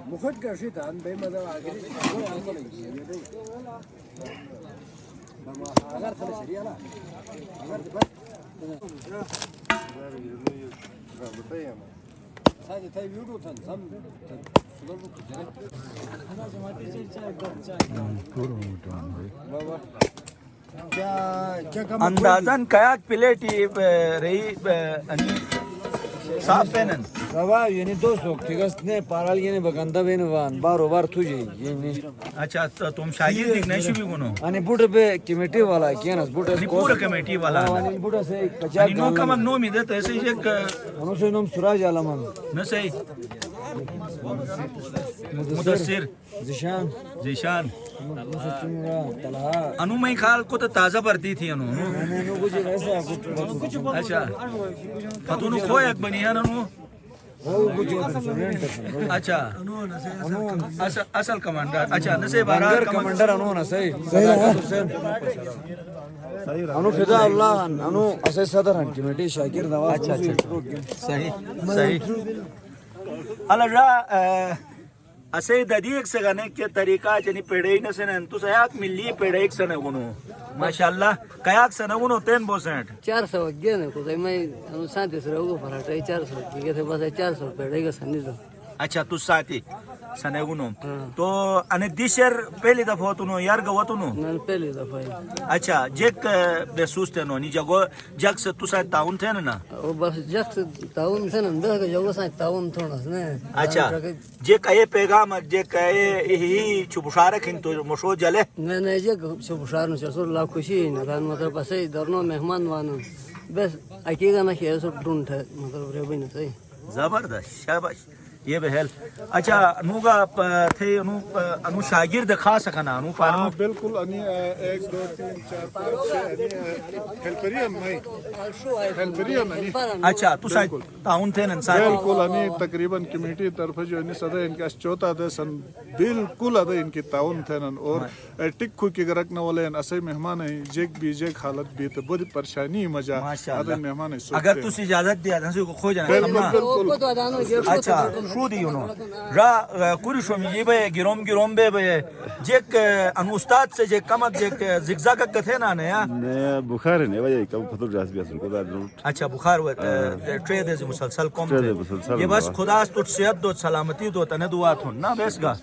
مخد کا شیطان بے مزہ آگے اگر تھا شریعہ نا اگر ساجي تاي ویډیو ته سم اندازن kayak pileti رہی صاف پینن سوا یعنی 200 تیگس نے پارال یعنی بگندا بین وان بارو بار تجی یعنی اچھا تم شاگرد دیکھ نہیں شبی گنو انی بوٹے پہ کمیٹی والا کینس بوٹے پورا کمیٹی والا انی بوٹے سے کچا نو کم نو می دے ایسے ایک انو سے نوم سراج علمان نہ صحیح مدثر ذیشان انو میں خیال کو تو تازہ بھرتی تھی انو اچھا فتونو کھو ایک بنی ہے انو اچھا اصل کمانڈر اچھا نسے بارہ کمانڈر انو نا صحیح انو فدا اللہ انو اسے صدر ہیں کمیٹی شاکر نواز صحیح صحیح اللہ اسے ددیک سے گنے کے طریقہ جنی پیڑے نہ سن تو سیاق ملی پیڑے ایک سن گنو ماشاءاللہ کیاک سن گنو 10% 400 گنے کو میں انو سانتے سے رہو فرٹ 400 کے تھے بس 400 پیڑے کا سن دو اچھا تو ساتھی سنے گنو تو ان دیشر پہلی دفعہ تو نو یار گو تو نو پہلی دفعہ اچھا جک بے سوستے نو نی جگو جک سے تو ساتھ تعاون تھے نا او بس جک سے تعاون تھے نا دہ کے جگو ساتھ تعاون تھوڑا نا اچھا جے کہے پیغام جے کہے ہی چھبشارک ہن تو مشو جلے میں جے چھبشار نو رسول اللہ خوشی نہ مطلب بس درنو مہمان وانو بس اکیگا نہ کہ سو ڈون تھا مطلب رے بن صحیح زبردست شاباش یہ بہل اچھا انوگا تھے انو شاگرد خاص کنا انو فارم بالکل انی 1 2 3 4 5 ہیلپریم میں ہیلپریم اچھا تو سائیں تعاون تھے انسان بالکل انی تقریبا کمیٹی طرف جو انی صدا ان کا چوتھا دے سن بالکل ادا ان کی تعاون تھے اور ٹکو کی گرک نہ والے اسے مہمان ہیں جیک بھی جیک حالت بھی تو بڑی پریشانی مزہ ادا مہمان ہیں اگر تو اجازت دیا ہنسی کو کھو جانا اچھا شو دی انو را کوری شو می بے گروم بے جیک ان استاد سے جے کمک جیک زگزاگ کتھے نا نیا بخار نے وجہ کم فطور جاس بھی اصل کو دا اچھا بخار و ٹریڈ از مسلسل کم یہ بس خدا تو صحت دو سلامتی دو تنے دعا تھون نا بیس گا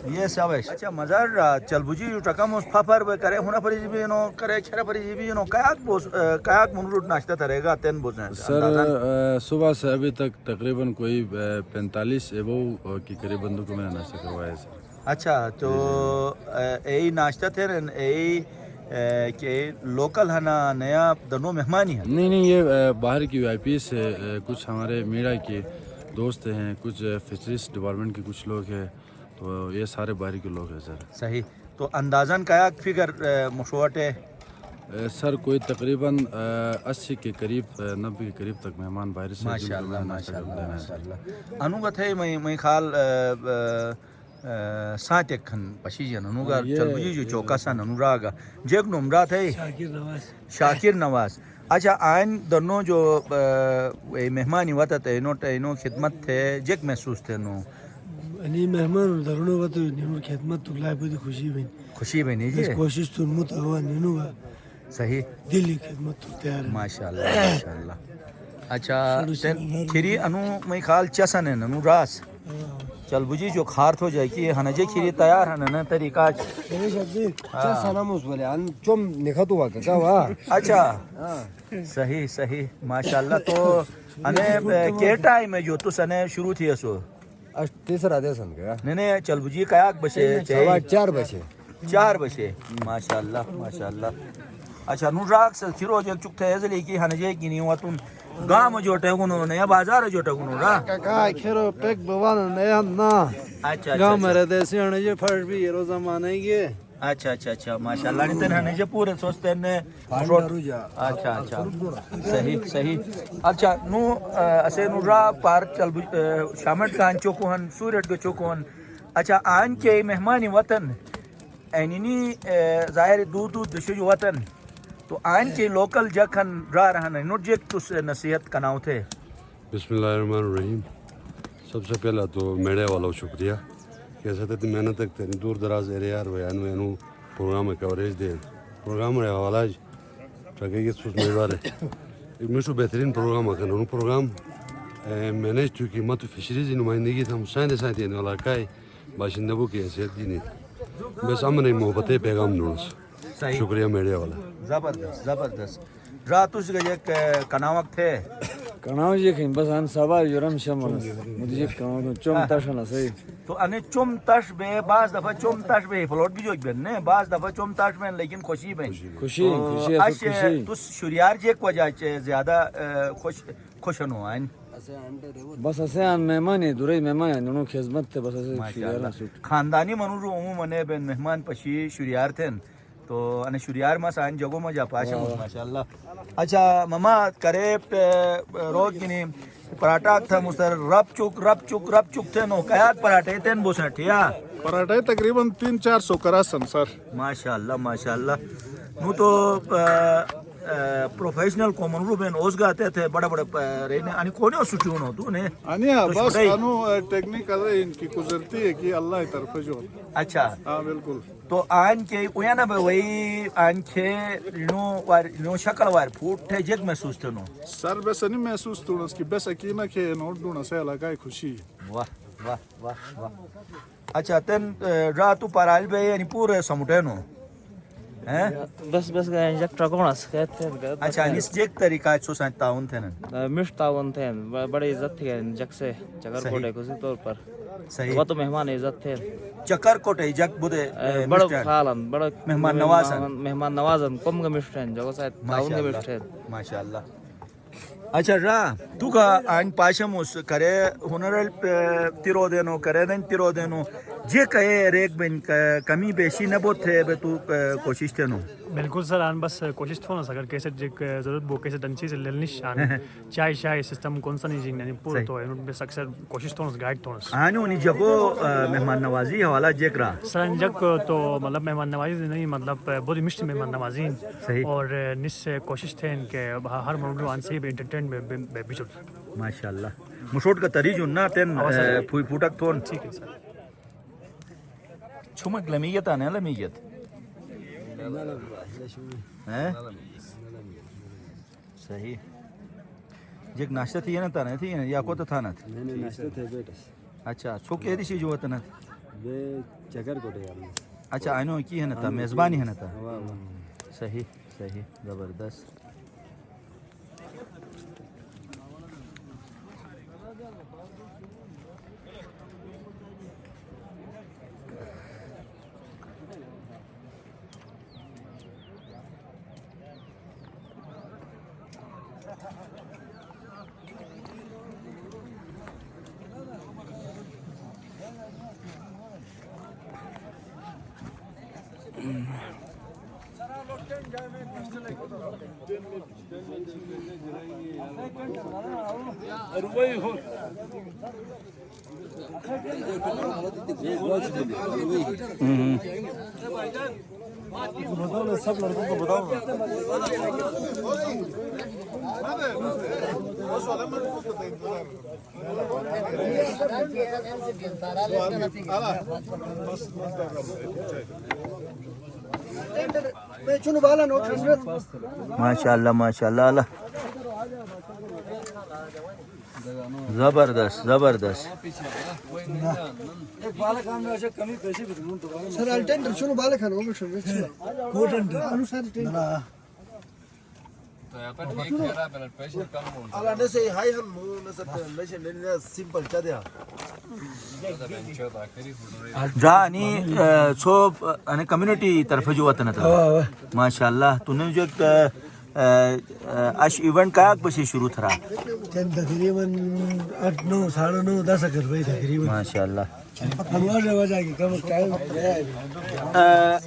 یہ سوش اچھا مزار چل بوجی ٹکم اس پھپر کرے ہونا پری جی بھی نو کرے چھرا پری جی بھی نو کاک منروٹ ناشتہ ترے گا 10 بوزن سر صبح سے ابھی تک تقریباً کوئی 45 ابو کے قریب بندوں کو میں نے ناشتہ کروایا سر اچھا تو یہی ناشتہ تھے یہی کہ لوکل ہے نا نیا دونوں مہمان ہی ہیں نہیں یہ باہر کی وی آئی پی سے کچھ ہمارے میڈیا کے دوست ہیں کچھ فشریز ڈپارٹمنٹ کے کچھ لوگ ہیں تو یہ سارے باہر کے لوگ ہیں سر صحیح تو اندازاً کیا فگر مشوٹ ہے سر کوئی تقریباً 80 کے قریب 90 کے قریب تک مہمان باہر سے ماشاءاللہ انو کا تھے میں خیال سات ایک کھن پشیجن انو کا چل بجی جو چوکا سا ننو راگا جیک نمرا تھے شاکر نواز اچھا آئین دنوں جو مہمانی وطا تھے انو خدمت تھے جیک محسوس تھے انو انی مہمان درونو وطا انو خدمت تو لائے بودی خوشی بینی جی کوشش تو متعوان انو صحیح دلی خدمت تو تیار ہے ماشاءاللہ اچھا کھیری انو میں خیال چسن ہے انو راس چل بجی جو کھارت ہو جائے کہ ہنجے کھیری تیار ہے نا طریقہ سلاموس بولے ان چوم نکھتو وا کا وا اچھا صحیح ماشاءاللہ تو انے کے ٹائم میں جو تو سنے شروع تھی اسو تیسرا دے سن کا نہیں چل بجی کاک بشے 4 بجے ماشاءاللہ اچھا نو راک سے کھیرو جل چکتے ہے زلی کی ہنجے کی نہیں واتون گام جوٹے گنو نیا بازار جوٹے گنو را کا کھیرو پیک بوان نیا نا اچھا گام رے دیسی ہنجے فرش بھی رو زمانے گے اچھا ماشاءاللہ نہیں تن ہنجے پورے سوچتے نے اچھا صحیح اچھا نو اسے نو را پار چل شامٹ کان چوکوہن سورٹ کو چوکوہن اچھا آن کے مہمانی وطن اینی ظاہر دور دشج وطن تو آئین کی لوکل جکن را رہا نوٹ جیک تو نصیحت کناؤ تھے. بسم اللہ الرحمن الرحیم. سب سے پہلا تو میڈیا والوں شکریہ کیسے تھے محنت کرتے دور دراز ایریا وینو پروگرام کوریج دے پروگرام حوالہ ٹرکے سوز میوار ہے ایک مشہور بہترین پروگرام ہے پروگرام مینیج تو کی مت فشریز نمائندگی تھا سائن سائن دینے والا کا باشندوں کی حیثیت دی نہیں بس امن محبت پیغام دونوں شکریہ میڈیا والا. زبردست زبردست. رات اس ایک کناوک تھے کناو جی کہیں بس ان سبا یورم شمن مجھے کناو چوم تاشنا صحیح تو ان چوم تاش بے بعض دفعہ چوم تاش بے فلوٹ بھی جو بن نے بعض دفعہ چوم تاش میں لیکن خوشی بن خوشی خوشی خوشی تو شریار جے کو وجہ زیادہ خوشن ہوا ہیں بس اسے ان مہمان ہے دورے مہمان ہیں انہوں خدمت تھے بس اسے شریار سوٹ خاندانی منو عموما نے بن مہمان پشی شریار تھے تو ان شریار ما سان جگو ما جا پاشا ماشاءاللہ. اچھا ماما کرے روز گنی پراٹھا تھا مستر رب چک تھے نو کیات پراٹھے تھے بوسن ٹھیا پراٹھے تقریباً 300-400 کراسن سر. ماشاءاللہ ماشاءاللہ. نو تو پروفیشنل کومن رو بین اوز گاتے تھے بڑا رہنے ani کونے سٹیون ہو تو نے انیا بس انو ٹیکنیکل ان کی گزرتی ہے کہ اللہ طرف جو. اچھا ہاں بالکل. تو آن کے اویانا وہی آن کے نو شکل وار پھوٹ تھے جگ محسوس تھے نو سر بس نہیں محسوس تو اس کی بس اکینا کے نوٹ ڈونا سے لگا خوشی. واہ واہ واہ واہ. اچھا تن راتو پارال بے یعنی پورے سمٹے نو بس جک ٹرکونس کہتے ہیں. اچھا اس جگ طریقہ سو سان تعاون تھے نا مش تعاون تھے بڑی عزت تھی جک سے چکر کوٹے کسی طور پر صحیح وہ تو مہمان عزت تھے چکر کوٹے جگ بودے بڑا خالن بڑا مہمان نوازن کم گمشٹن جو ساتھ تعاون گمشٹن ماشاءاللہ. اچھا را تو کا آن پاشم اس کرے ہنرل تیرو دینو کرے دن تیرو دینو جے کہے ریک بن کمی بیشی نہ بہت تھے بے تو کوشش تھے نو. بالکل سر آن بس کوشش تھو نا اگر کیسے جک ضرورت بو کیسے ڈنچی سے للنش آن چائے سسٹم کون سا نہیں جی یعنی پورا تو ہے بس اکثر کوشش تھو نا گائیڈ تھو نا آنو نی جگو مہمان نوازی حوالہ جک را سر جک تو مطلب مہمان نوازی نہیں مطلب بہت مشت مہمان نوازی اور نس کوشش تھے ان کے ہر موضوع آن سے بھی انٹرٹین میں بھی ماشاءاللہ. مشوٹ کا تری جو نا تین پھوٹک تھون ٹھیک ہے سر. چھمک لمیت آنے لمیت صحیح. جگ ناشتہ تھی نا تانے تھی یا کو تو تھا نا ناشتہ تھے بیٹا. اچھا سو کہہ دیشی جو ہوتا نا بے چکر کوٹے یار. اچھا آئینو کی ہے نا تھا میزبانی ہے نا تھا. صحیح صحیح زبردست. سب لڑکوں کو بتاؤ ماشاءاللہ ماشاءاللہ. زبردست زبردست. سر الٹینڈر چونو بالا کھانا ہوگا سر کوٹنڈر انو سر ٹینڈر అలానే సే హై హన్ మో నసత మెషన్ నేను సింపుల్ చదియా جانی سو ان کمیونٹی طرف جو وطن تھا ماشاءاللہ. تو نے جو اش ایونٹ کا بس شروع تھا تقریباً 8-9 9:30 10 کر رہی تقریباً ماشاءاللہ. انوار وجہ کی کم ٹائم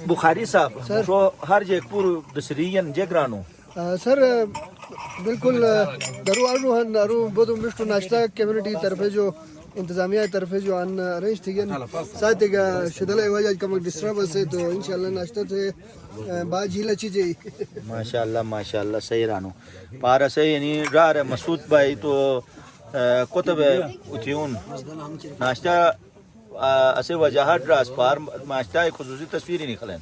بخاری صاحب جو ہر جے پور دسرین جگرانو سر بالکل درو ارو ہن ارو بدو مشتو ناشتہ کمیونٹی طرف جو انتظامیہ طرف جو ان ارینج تھی ساتھ شدل وجہ کم ڈسٹربنس ہے تو انشاءاللہ ناشتہ سے بعد جھیل اچھی جی ماشاءاللہ صحیح رانو پارا سے یعنی را رہے مسعود بھائی تو کتب اتیون ناشتہ اسے وجاہت راس پار ناشتہ ایک خصوصی تصویر ہی نکلیں